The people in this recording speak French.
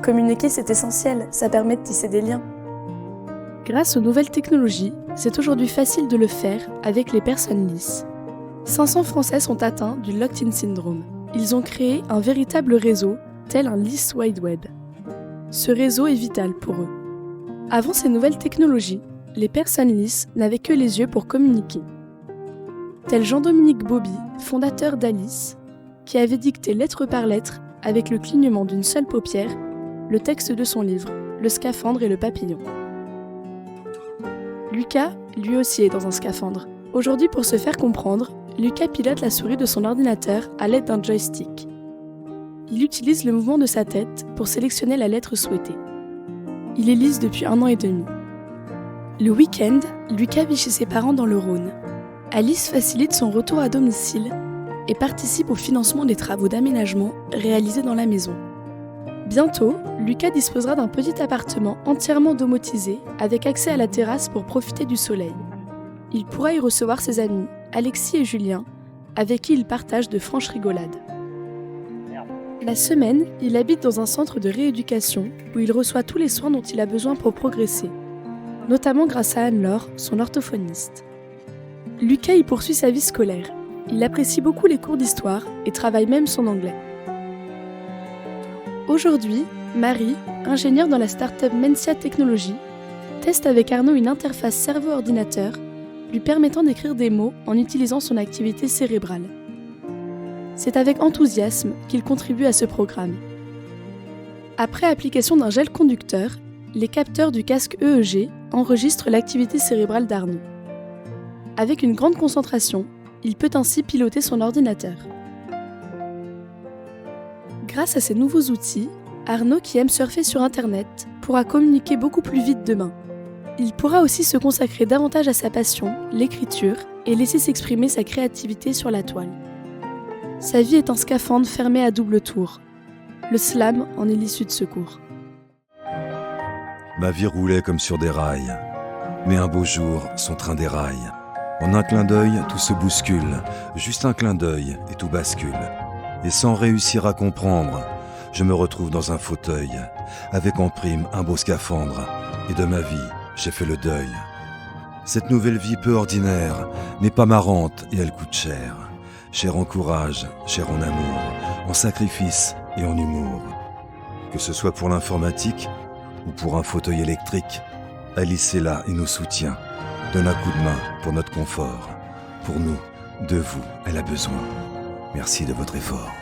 Communiquer, c'est essentiel, ça permet de tisser des liens. Grâce aux nouvelles technologies, c'est aujourd'hui facile de le faire avec les personnes lisses. 500 Français sont atteints du locked-in syndrome. Ils ont créé un véritable réseau, tel un Lisse Wide Web. Ce réseau est vital pour eux. Avant ces nouvelles technologies, les personnes lisses n'avaient que les yeux pour communiquer. Tel Jean-Dominique Bauby, fondateur d'Alice, qui avait dicté lettre par lettre, avec le clignement d'une seule paupière, le texte de son livre, Le scaphandre et le papillon. Lucas, lui aussi, est dans un scaphandre. Aujourd'hui, pour se faire comprendre, Lucas pilote la souris de son ordinateur à l'aide d'un joystick. Il utilise le mouvement de sa tête pour sélectionner la lettre souhaitée. Il est lisse depuis 1 an et demi. Le week-end, Lucas vit chez ses parents dans le Rhône. Alice facilite son retour à domicile et participe au financement des travaux d'aménagement réalisés dans la maison. Bientôt, Lucas disposera d'un petit appartement entièrement domotisé avec accès à la terrasse pour profiter du soleil. Il pourra y recevoir ses amis, Alexis et Julien, avec qui il partage de franches rigolades. La semaine, il habite dans un centre de rééducation où il reçoit tous les soins dont il a besoin pour progresser, notamment grâce à Anne-Laure, son orthophoniste. Lucas y poursuit sa vie scolaire. Il apprécie beaucoup les cours d'histoire et travaille même son anglais. Aujourd'hui, Marie, ingénieure dans la start-up Mensia Technologies, teste avec Arnaud une interface cerveau-ordinateur lui permettant d'écrire des mots en utilisant son activité cérébrale. C'est avec enthousiasme qu'il contribue à ce programme. Après application d'un gel conducteur, les capteurs du casque EEG enregistrent l'activité cérébrale d'Arnaud. Avec une grande concentration, il peut ainsi piloter son ordinateur. Grâce à ces nouveaux outils, Arnaud, qui aime surfer sur Internet, pourra communiquer beaucoup plus vite demain. Il pourra aussi se consacrer davantage à sa passion, l'écriture, et laisser s'exprimer sa créativité sur la toile. Sa vie est un scaphandre fermé à double tour. Le slam en est l'issue de secours. Ma vie roulait comme sur des rails. Mais un beau jour, son train déraille. En un clin d'œil, tout se bouscule. Juste un clin d'œil et tout bascule. Et sans réussir à comprendre, je me retrouve dans un fauteuil, avec en prime un beau scaphandre. Et de ma vie, j'ai fait le deuil. Cette nouvelle vie peu ordinaire n'est pas marrante et elle coûte cher. Cher en courage, cher en amour, en sacrifice et en humour. Que ce soit pour l'informatique ou pour un fauteuil électrique, Alice est là et nous soutient. Donne un coup de main pour notre confort. Pour nous, de vous, elle a besoin. Merci de votre effort.